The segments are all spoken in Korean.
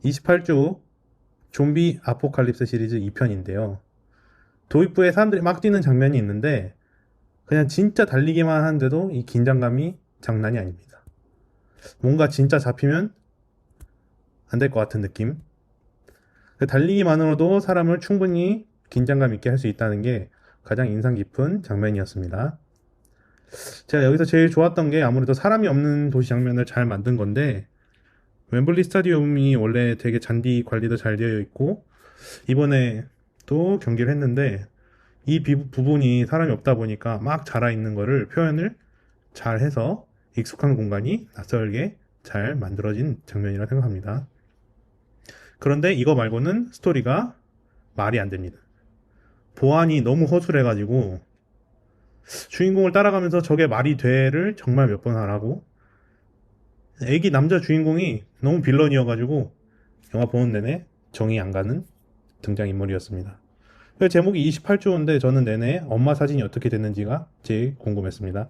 28주 좀비 아포칼립스 시리즈 2편인데요. 도입부에 사람들이 막 뛰는 장면이 있는데 그냥 진짜 달리기만 하는데도 이 긴장감이 장난이 아닙니다. 뭔가 진짜 잡히면 안 될 것 같은 느낌. 그 달리기만으로도 사람을 충분히 긴장감 있게 할 수 있다는 게 가장 인상 깊은 장면이었습니다. 제가 여기서 제일 좋았던 게 아무래도 사람이 없는 도시 장면을 잘 만든 건데 웸블리 스타디움이 원래 되게 잔디 관리도 잘 되어 있고 이번에 또 경기를 했는데 이 부분이 사람이 없다 보니까 막 자라 있는 거를 표현을 잘 해서 익숙한 공간이 낯설게 잘 만들어진 장면이라 생각합니다. 그런데 이거 말고는 스토리가 말이 안 됩니다. 보안이 너무 허술해가지고 주인공을 따라가면서 저게 말이 돼를 정말 몇 번 하라고 애기 남자 주인공이 너무 빌런이어가지고 영화 보는 내내 정이 안 가는 등장인물이었습니다. 제목이 28조인데 저는 내내 엄마 사진이 어떻게 됐는지가 제일 궁금했습니다.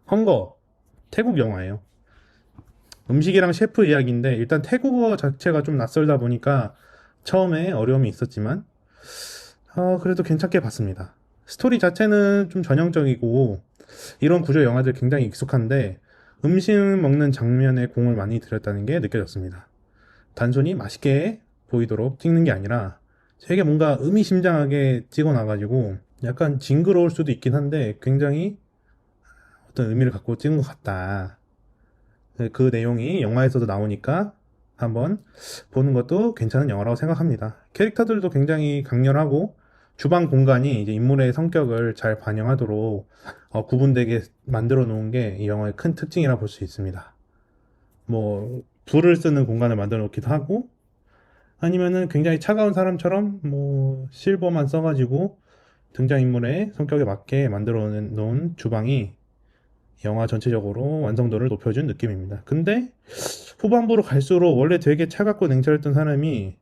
헝거, 태국 영화예요. 음식이랑 셰프 이야기인데 일단 태국어 자체가 좀 낯설다 보니까 처음에 어려움이 있었지만 그래도 괜찮게 봤습니다. 스토리 자체는 좀 전형적이고 이런 구조 영화들 굉장히 익숙한데 음식 먹는 장면에 공을 많이 들였다는 게 느껴졌습니다. 단순히 맛있게 보이도록 찍는 게 아니라 되게 뭔가 의미심장하게 찍어놔가지고 약간 징그러울 수도 있긴 한데 굉장히 어떤 의미를 갖고 찍은 것 같다. 그 내용이 영화에서도 나오니까 한번 보는 것도 괜찮은 영화라고 생각합니다. 캐릭터들도 굉장히 강렬하고 주방 공간이 이제 인물의 성격을 잘 반영하도록 구분되게 만들어 놓은 게 이 영화의 큰 특징이라 볼 수 있습니다. 뭐 불을 쓰는 공간을 만들어 놓기도 하고 아니면은 굉장히 차가운 사람처럼 뭐 실버만 써가지고 등장인물의 성격에 맞게 만들어 놓은 주방이 영화 전체적으로 완성도를 높여준 느낌입니다. 근데 후반부로 갈수록 원래 되게 차갑고 냉철했던 사람이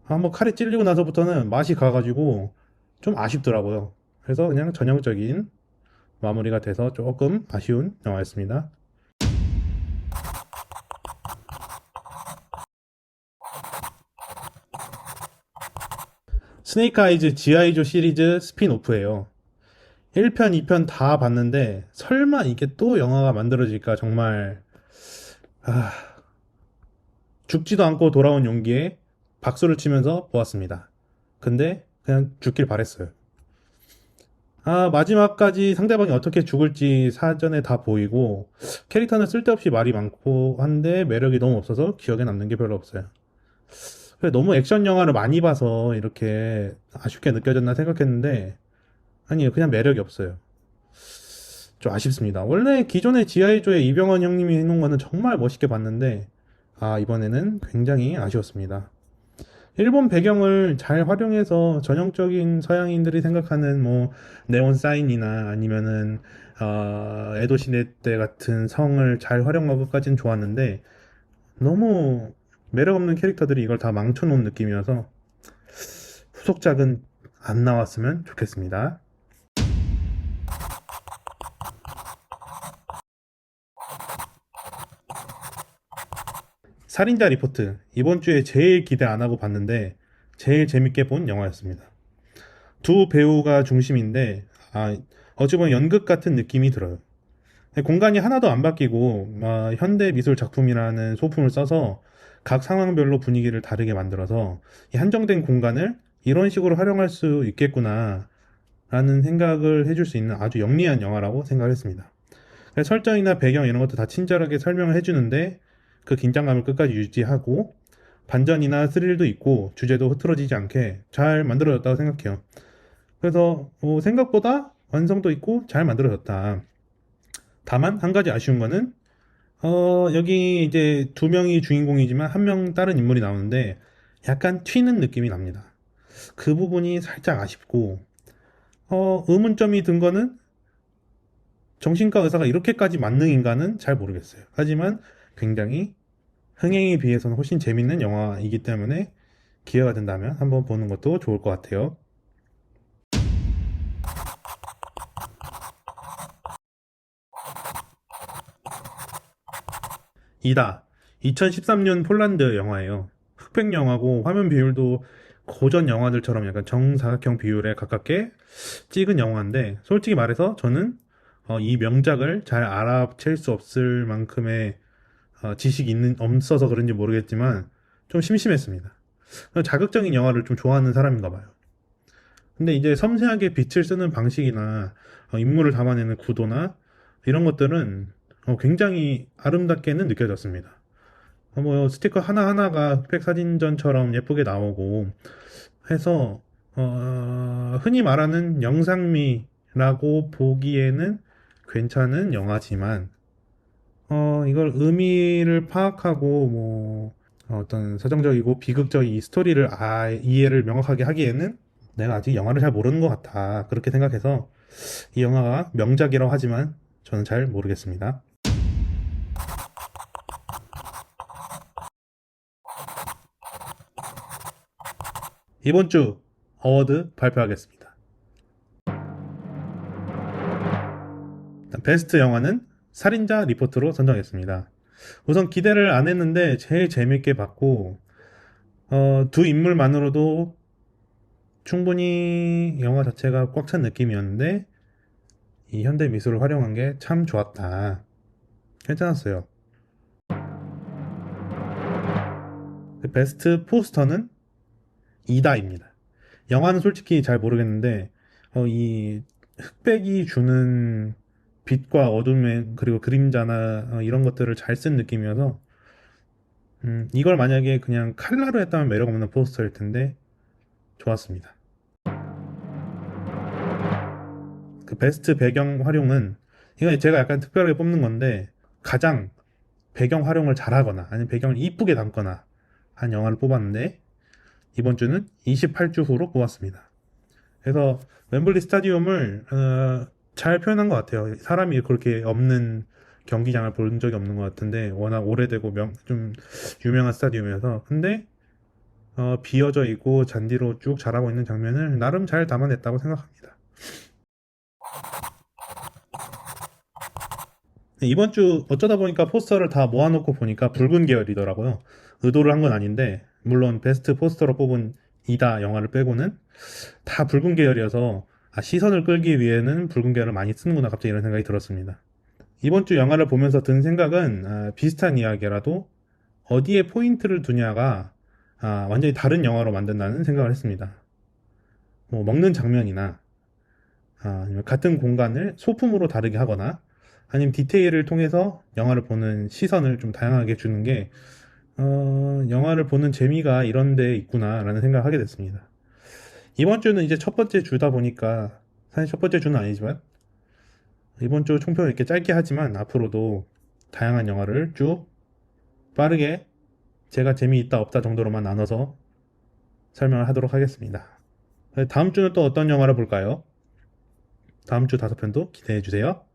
한번 칼에 찔리고 나서부터는 맛이 가가지고 좀 아쉽더라고요. 그래서 그냥 전형적인 마무리가 돼서 조금 아쉬운 영화였습니다. 스네이크 아이즈 지아이조 시리즈 스핀오프예요. 1편, 2편 다 봤는데 설마 이게 또 영화가 만들어질까 정말 아, 죽지도 않고 돌아온 용기에 박수를 치면서 보았습니다. 근데 그냥 죽길 바랬어요. 마지막까지 상대방이 어떻게 죽을지 사전에 다 보이고 캐릭터는 쓸데없이 말이 많고 한데 매력이 너무 없어서 기억에 남는 게 별로 없어요. 너무 액션 영화를 많이 봐서 이렇게 아쉽게 느껴졌나 생각했는데 아니에요. 그냥 매력이 없어요. 좀 아쉽습니다. 원래 기존의 지하이조의 이병헌 형님이 해놓은 거는 정말 멋있게 봤는데 이번에는 굉장히 아쉬웠습니다. 일본 배경을 잘 활용해서 전형적인 서양인들이 생각하는 뭐 네온 사인이나 아니면은 에도 시대 때 같은 성을 잘 활용한 것까지는 좋았는데 너무 매력 없는 캐릭터들이 이걸 다 망쳐놓은 느낌이어서 후속작은 안 나왔으면 좋겠습니다. 살인자 리포트 이번 주에 제일 기대 안 하고 봤는데 제일 재밌게 본 영화였습니다. 두 배우가 중심인데 어찌 보면 연극 같은 느낌이 들어요. 공간이 하나도 안 바뀌고 현대 미술 작품이라는 소품을 써서 각 상황별로 분위기를 다르게 만들어서 이 한정된 공간을 이런 식으로 활용할 수 있겠구나 라는 생각을 해줄 수 있는 아주 영리한 영화라고 생각을 했습니다. 설정이나 배경 이런 것도 다 친절하게 설명을 해주는데 그 긴장감을 끝까지 유지하고 반전이나 스릴도 있고 주제도 흐트러지지 않게 잘 만들어졌다고 생각해요. 그래서 생각보다 완성도 있고 잘 만들어졌다. 다만 한 가지 아쉬운 거는 여기 이제 두 명이 주인공이지만 한 명 다른 인물이 나오는데 약간 튀는 느낌이 납니다. 그 부분이 살짝 아쉽고 의문점이 든 거는 정신과 의사가 이렇게까지 만능인가는 잘 모르겠어요. 하지만 굉장히 흥행에 비해서는 훨씬 재밌는 영화이기 때문에 기회가 된다면 한번 보는 것도 좋을 것 같아요. 이다. 2013년 폴란드 영화예요. 흑백 영화고 화면 비율도 고전 영화들처럼 약간 정사각형 비율에 가깝게 찍은 영화인데 솔직히 말해서 저는 이 명작을 잘 알아챌 수 없을 만큼의 지식이 없어서 그런지 모르겠지만 좀 심심했습니다. 자극적인 영화를 좀 좋아하는 사람인가 봐요. 근데 이제 섬세하게 빛을 쓰는 방식이나 인물을 담아내는 구도나 이런 것들은 굉장히 아름답게는 느껴졌습니다. 뭐 스티커 하나하나가 흑백 사진전처럼 예쁘게 나오고 해서 흔히 말하는 영상미라고 보기에는 괜찮은 영화지만 이걸 의미를 파악하고 뭐 어떤 서정적이고 비극적인 이 스토리를 이해를 명확하게 하기에는 내가 아직 영화를 잘 모르는 것 같아. 그렇게 생각해서 이 영화가 명작이라고 하지만 저는 잘 모르겠습니다. 이번 주 어워드 발표하겠습니다. 베스트 영화는 살인자 리포트로 선정했습니다. 우선 기대를 안 했는데 제일 재밌게 봤고 두 인물만으로도 충분히 영화 자체가 꽉 찬 느낌이었는데 이 현대 미술을 활용한 게 참 좋았다. 괜찮았어요. 베스트 포스터는 이다입니다. 영화는 솔직히 잘 모르겠는데 이 흑백이 주는 빛과 어둠의 그리고 그림자나 이런 것들을 잘 쓴 느낌이어서 이걸 만약에 그냥 칼라로 했다면 매력 없는 포스터일 텐데 좋았습니다. 그 베스트 배경 활용은 이거 제가 약간 특별하게 뽑는 건데 가장 배경 활용을 잘하거나 아니면 배경을 이쁘게 담거나 한 영화를 뽑았는데 이번 주는 28주 후로 뽑았습니다. 그래서 웸블리 스타디움을 잘 표현한 것 같아요. 사람이 그렇게 없는 경기장을 본 적이 없는 것 같은데 워낙 오래되고 좀 유명한 스타디움이어서 근데 비어져 있고 잔디로 쭉 자라고 있는 장면을 나름 잘 담아냈다고 생각합니다. 이번 주 어쩌다 보니까 포스터를 다 모아놓고 보니까 붉은 계열이더라고요. 의도를 한 건 아닌데 물론 베스트 포스터로 뽑은 이다 영화를 빼고는 다 붉은 계열이어서 시선을 끌기 위해는 붉은 계열을 많이 쓰는구나 갑자기 이런 생각이 들었습니다. 이번 주 영화를 보면서 든 생각은 비슷한 이야기라도 어디에 포인트를 두냐가 완전히 다른 영화로 만든다는 생각을 했습니다. 뭐 먹는 장면이나 아니면 같은 공간을 소품으로 다르게 하거나 아니면 디테일을 통해서 영화를 보는 시선을 좀 다양하게 주는 게 영화를 보는 재미가 이런 데 있구나라는 생각을 하게 됐습니다. 이번 주는 이제 첫 번째 주다 보니까 사실 첫 번째 주는 아니지만 이번 주 총평을 이렇게 짧게 하지만 앞으로도 다양한 영화를 쭉 빠르게 제가 재미있다 없다 정도로만 나눠서 설명을 하도록 하겠습니다. 다음 주는 또 어떤 영화를 볼까요? 다음 주 5편도 기대해 주세요.